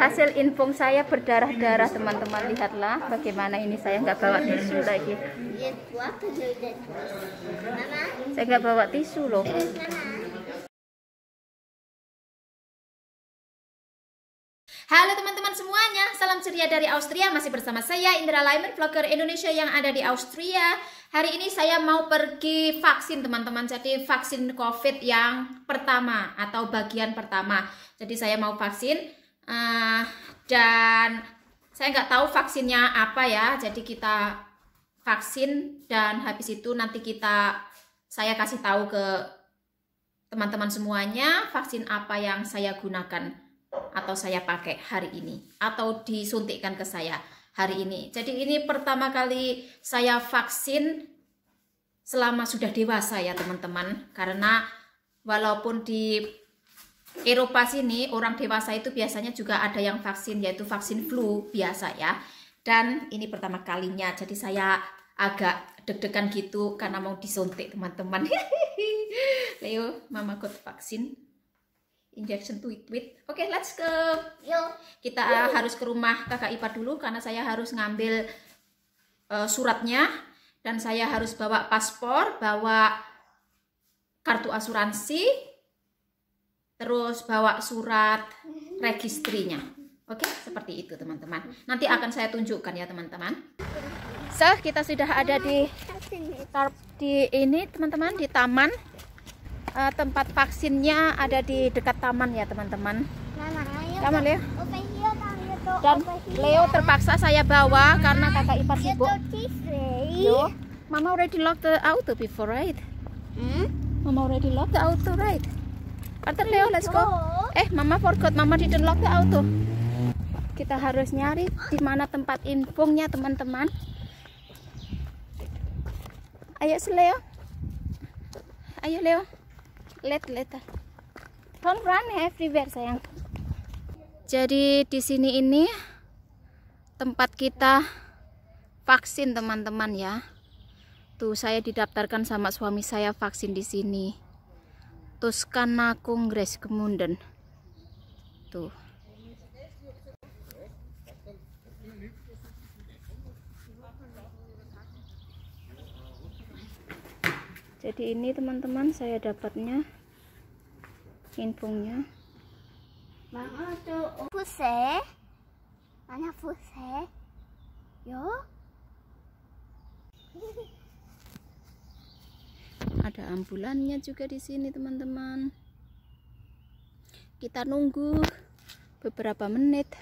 hasil info saya berdarah-darah, teman-teman. Lihatlah bagaimana ini, saya nggak bawa tisu lagi. Saya nggak bawa tisu loh. Halo teman-teman semuanya, salam ceria dari Austria. Masih bersama saya Indra Laimer, vlogger Indonesia yang ada di Austria. Hari ini saya mau pergi vaksin teman-teman. Jadi vaksin COVID yang pertama atau bagian pertama. Jadi saya mau vaksin dan saya nggak tahu vaksinnya apa ya. Jadi kita vaksin dan habis itu nanti saya kasih tahu ke teman-teman semuanya vaksin apa yang saya gunakan atau saya pakai hari ini atau disuntikkan ke saya hari ini. Jadi ini pertama kali saya vaksin selama sudah dewasa ya teman-teman, karena walaupun di Eropa sini orang dewasa itu biasanya juga ada yang vaksin, yaitu vaksin flu biasa ya, dan ini pertama kalinya. Jadi saya agak deg-degan gitu karena mau disuntik teman-teman. Leo, mama ikut vaksin injection tweet. Oke, let's go. Yuk. Kita harus ke rumah kakak ipar dulu karena saya harus ngambil suratnya dan saya harus bawa paspor, bawa kartu asuransi, terus bawa surat registrinya. Oke, seperti itu teman-teman. Nanti akan saya tunjukkan ya teman-teman. So, kita sudah ada di ini teman-teman, di taman. Tempat vaksinnya ada di dekat taman ya teman-teman. Taman Leo. Dan Leo terpaksa saya bawa karena kakak ipar sibuk. Yo, Mama already locked the auto before, right? Mama already locked the auto, right? Antar Leo, let's go. Mama forgot, Mama didn't lock the auto. Kita harus nyari di mana tempat infonya teman-teman. Ayo Leo. Ayo Leo. Let. Don't run everywhere sayang. Jadi di sini ini tempat kita vaksin teman-teman ya. Tuh saya didaftarkan sama suami saya vaksin di sini. Toscana Congress Kemunden. Tuh. Jadi ini teman-teman saya dapatnya infonya. Mana tuh puse? Mana puse? Yo. Ada ambulannya juga di sini teman-teman. Kita nunggu beberapa menit.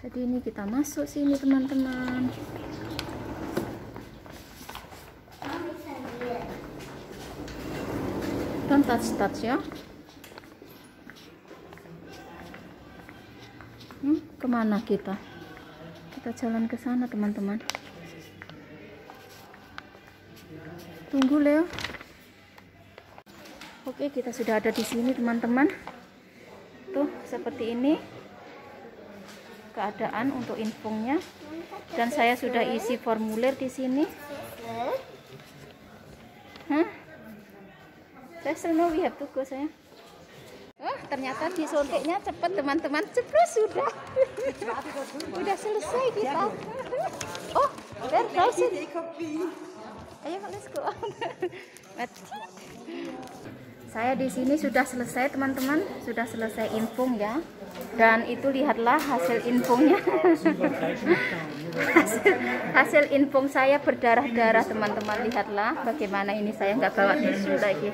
Jadi ini kita masuk sini teman-teman. Don't touch ya. Kemana kita? Kita jalan ke sana teman-teman. Tunggu Leo. Oke, kita sudah ada di sini teman-teman. Tuh seperti ini keadaan untuk infonya, dan saya sudah isi formulir di sini. Saya know we have to go sayang. Ternyata disuntiknya cepat teman-teman. Ceplos sudah. Udah selesai kita. Oh, there goes it. Ayo let's go. Saya di sini sudah selesai teman-teman, sudah selesai info ya. Dan itu lihatlah hasil infonya. hasil info saya berdarah-darah teman-teman. Lihatlah bagaimana ini, saya nggak bawa tisu lagi.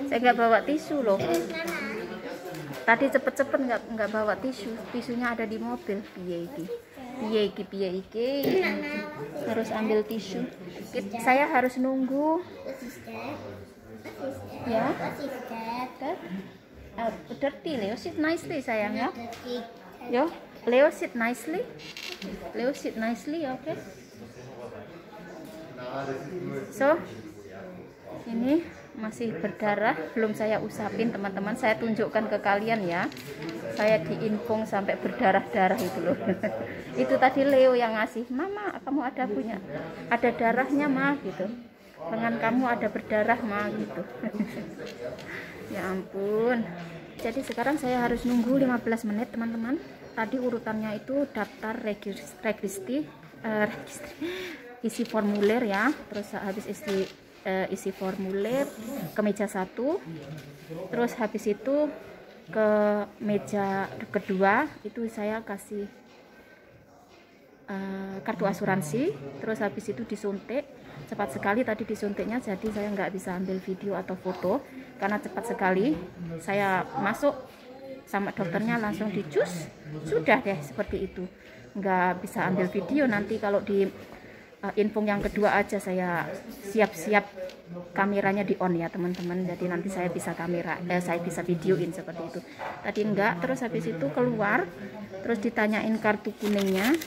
Saya nggak bawa tisu loh. Tadi cepet-cepet nggak bawa tisu. Tisunya ada di mobil. Piye iki. Harus ambil tisu. Saya harus nunggu. Ya. Dirty. Leo sit nicely sayang ya. Yo, Leo sit nicely. Okay. So, ini masih berdarah, belum saya usapin teman-teman. Saya tunjukkan ke kalian ya. Saya diinfong sampai berdarah-darah itu loh. Itu tadi Leo yang ngasih, Mama kamu ada darahnya mah gitu. lengan kamu ada berdarah mah gitu. Ya ampun. Jadi sekarang saya harus nunggu 15 menit teman-teman. Tadi urutannya itu daftar isi formulir ya. Terus habis isi formulir ke meja 1. Terus habis itu ke meja kedua itu saya kasih kartu asuransi. Terus habis itu disuntik. Cepat sekali tadi disuntiknya, jadi saya nggak bisa ambil video atau foto karena cepat sekali. Saya masuk sama dokternya langsung dicus, sudah deh seperti itu. Nggak bisa ambil video, nanti kalau di info yang kedua aja saya siap-siap kameranya di on ya teman-teman. Jadi nanti saya bisa saya bisa videoin seperti itu. Tadi enggak, terus habis itu keluar, terus ditanyain kartu kuningnya.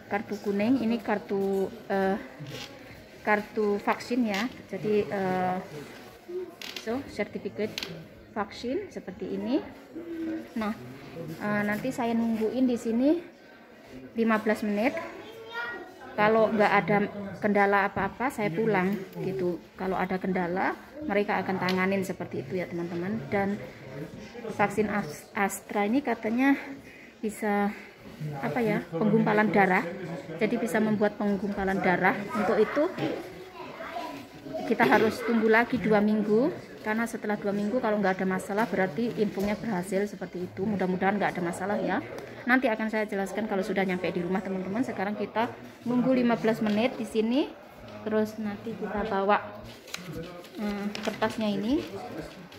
Kartu kuning ini kartu vaksin ya. Jadi sertifikat vaksin seperti ini. Nah, nanti saya nungguin di sini 15 menit. Kalau nggak ada kendala apa-apa saya pulang gitu. Kalau ada kendala mereka akan tanganin seperti itu ya teman-teman. Dan vaksin Astra ini katanya bisa penggumpalan darah, jadi bisa membuat penggumpalan darah. Untuk itu kita harus tunggu lagi 2 minggu, karena setelah 2 minggu kalau nggak ada masalah berarti infonya berhasil seperti itu. Mudah-mudahan nggak ada masalah ya. Nanti akan saya jelaskan kalau sudah nyampe di rumah teman-teman. Sekarang kita nunggu 15 menit di sini, terus nanti kita bawa kertasnya ini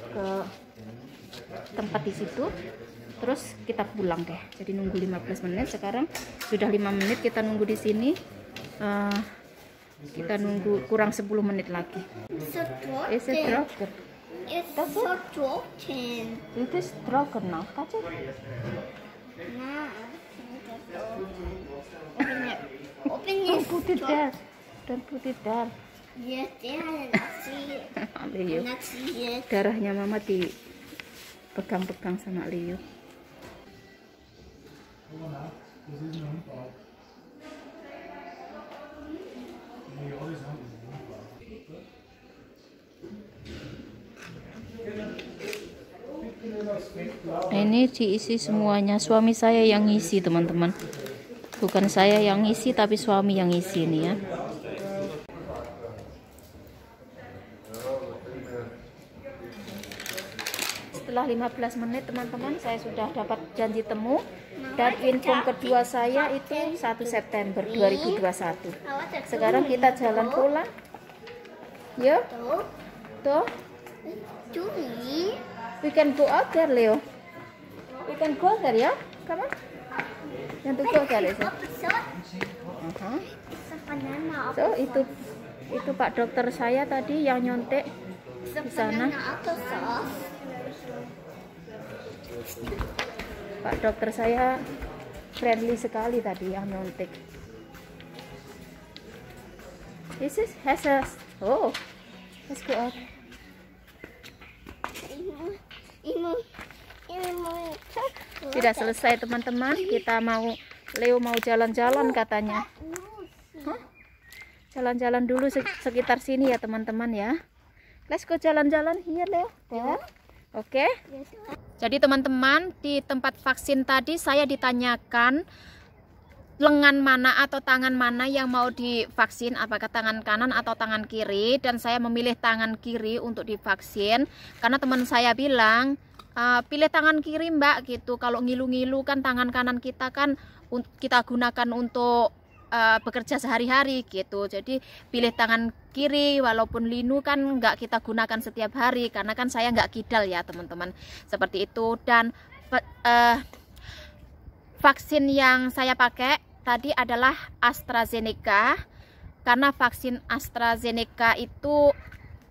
ke tempat di situ. Terus kita pulang deh. Jadi nunggu 15 menit. Sekarang sudah 5 menit kita nunggu di sini. Kita nunggu kurang 10 menit lagi. It's so broken. Is it broken? It's so broken. It is broken now. Touch it. Nah, open it. Open Don't it. put it there. Don't put it there. Yes, there. I see it. Leo. I see it. Darahnya mama dipegang-pegang sama Leo. Ini diisi semuanya, suami saya yang ngisi teman-teman, bukan saya yang ngisi tapi suami yang ngisi ini ya. Setelah 15 menit teman-teman saya sudah dapat janji temu, dan info kedua saya itu 1 September 2021. Sekarang kita jalan pulang yuk. Tuh Julie. we can go out there, Leo. We can go there ya. Come on. You want to go there, Leo? So itu Pak dokter saya tadi yang nyontek di sana. Pak dokter saya friendly sekali tadi yang nyontek. This is oh, let's go out. Tidak selesai teman-teman, Leo mau jalan-jalan katanya. Jalan-jalan dulu sekitar sini ya teman-teman ya. Let's go jalan-jalan here, Leo. Oke. Jadi teman-teman, di tempat vaksin tadi saya ditanyakan lengan mana atau tangan mana yang mau divaksin, apakah tangan kanan atau tangan kiri, dan saya memilih tangan kiri untuk divaksin karena teman saya bilang pilih tangan kiri mbak gitu, kalau ngilu-ngilu kan tangan kanan kita kan kita gunakan untuk bekerja sehari-hari gitu, jadi pilih tangan kiri walaupun linu kan nggak kita gunakan setiap hari karena kan saya nggak kidal ya teman-teman, seperti itu. Dan vaksin yang saya pakai tadi adalah AstraZeneca, karena vaksin AstraZeneca itu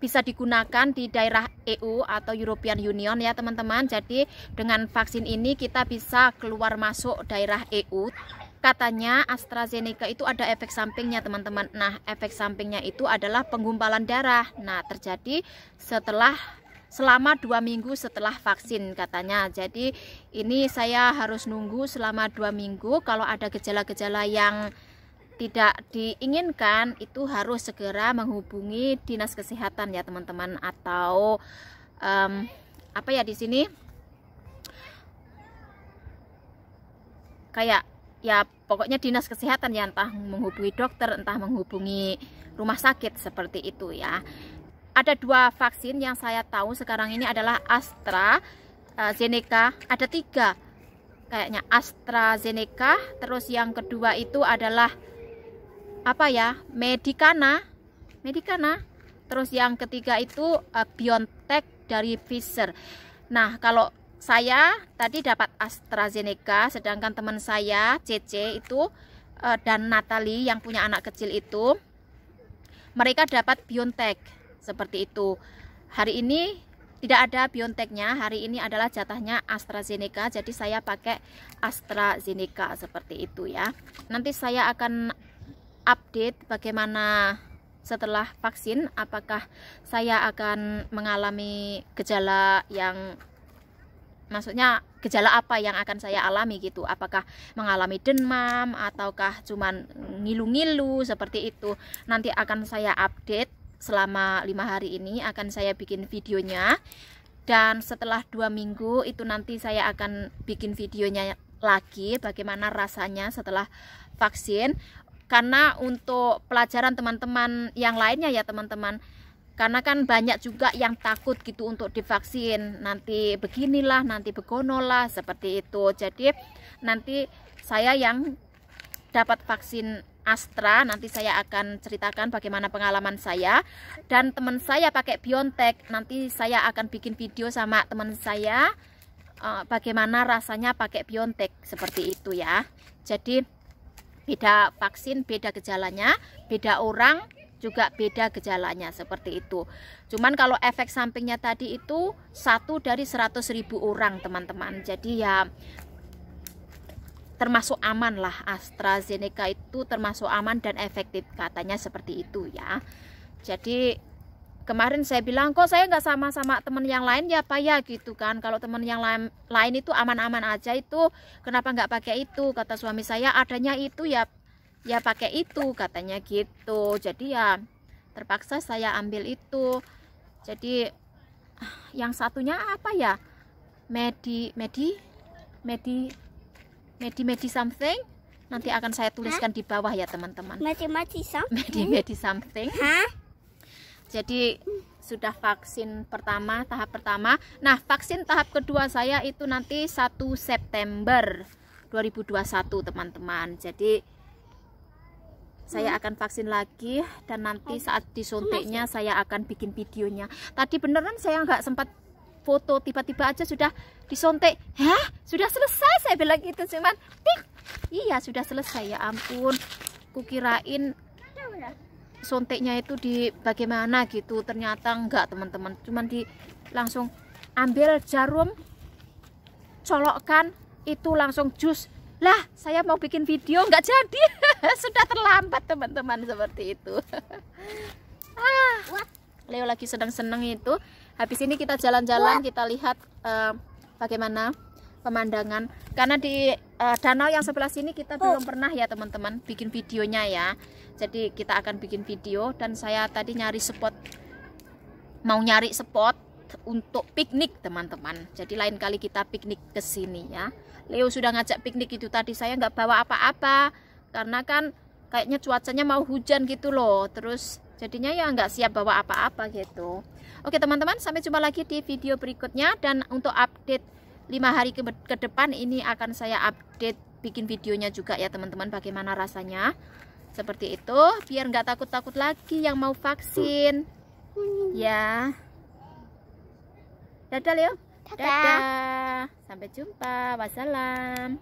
bisa digunakan di daerah EU atau European Union ya teman-teman. Jadi dengan vaksin ini kita bisa keluar masuk daerah EU. Katanya AstraZeneca itu ada efek sampingnya teman-teman. Nah, efek sampingnya itu adalah penggumpalan darah. Nah, terjadi selama 2 minggu setelah vaksin katanya. Jadi ini saya harus nunggu selama 2 minggu. Kalau ada gejala-gejala yang tidak diinginkan itu harus segera menghubungi dinas kesehatan ya teman-teman, atau apa ya di sini kayak ya pokoknya dinas kesehatan ya, entah menghubungi dokter, entah menghubungi rumah sakit seperti itu ya. Ada 2 vaksin yang saya tahu sekarang ini adalah AstraZeneca, ada 3 kayaknya, AstraZeneca, terus yang kedua itu adalah apa ya, Medicana, terus yang ketiga itu BioNTech dari Pfizer. Nah kalau saya tadi dapat AstraZeneca, sedangkan teman saya CC itu dan Natalie yang punya anak kecil itu mereka dapat BioNTech seperti itu. Hari ini tidak ada BioNTech-nya, hari ini adalah jatahnya AstraZeneca, jadi saya pakai AstraZeneca seperti itu ya. Nanti saya akan update bagaimana setelah vaksin, apakah saya akan mengalami gejala yang, maksudnya gejala apa yang akan saya alami gitu, apakah mengalami demam ataukah cuman ngilu-ngilu seperti itu. Nanti akan saya update selama 5 hari ini, akan saya bikin videonya, dan setelah 2 minggu itu nanti saya akan bikin videonya lagi bagaimana rasanya setelah vaksin. Karena untuk pelajaran teman-teman yang lainnya ya teman-teman, karena kan banyak juga yang takut gitu untuk divaksin, nanti beginilah, nanti begonolah seperti itu. Jadi nanti saya yang dapat vaksin Astra, nanti saya akan ceritakan bagaimana pengalaman saya, dan teman saya pakai BioNTech, nanti saya akan bikin video sama teman saya bagaimana rasanya pakai BioNTech seperti itu ya. Jadi beda vaksin beda gejalanya, beda orang juga beda gejalanya seperti itu. Cuman kalau efek sampingnya tadi itu 1 dari 100.000 orang teman-teman. Jadi ya termasuk aman lah, AstraZeneca itu termasuk aman dan efektif katanya seperti itu ya. Jadi kemarin saya bilang kok saya nggak sama teman yang lain ya Pak ya gitu kan. Kalau teman yang lain itu aman-aman aja, itu kenapa nggak pakai itu, kata suami saya. Adanya itu ya pakai itu katanya gitu. Jadi ya terpaksa saya ambil itu. Jadi yang satunya apa ya, Medi something, nanti akan saya tuliskan di bawah ya teman-teman. Medi something. Hah? Jadi sudah vaksin pertama, tahap pertama. Nah vaksin tahap kedua saya itu nanti 1 September 2021 teman-teman. Jadi saya akan vaksin lagi, dan nanti saat disuntiknya saya akan bikin videonya. Tadi beneran saya nggak sempat foto, tiba-tiba aja sudah disuntik. Hah? Sudah selesai? Saya bilang gitu, cuman pik. Iya sudah selesai, ya ampun. Kukirain suntiknya itu di bagaimana gitu, ternyata enggak teman-teman. Cuman langsung ambil jarum, colokkan, itu langsung jus. Lah saya mau bikin video nggak jadi. Sudah terlambat teman-teman seperti itu. Leo lagi seneng-seneng itu. Habis ini kita jalan-jalan, kita lihat bagaimana pemandangan. Karena di danau yang sebelah sini kita belum pernah ya teman-teman bikin videonya ya. Jadi kita akan bikin video, dan saya tadi mau nyari spot untuk piknik teman-teman. Jadi lain kali kita piknik ke sini ya. Leo sudah ngajak piknik itu tadi, saya nggak bawa apa-apa karena kan kayaknya cuacanya mau hujan gitu loh. Terus jadinya ya nggak siap bawa apa-apa gitu. Oke teman-teman, sampai jumpa lagi di video berikutnya, dan untuk update 5 hari ke depan ini akan saya update bikin videonya juga ya teman-teman, bagaimana rasanya seperti itu, biar nggak takut-takut lagi yang mau vaksin ya. Dadah Leo. Dadah. Sampai jumpa. Wassalam.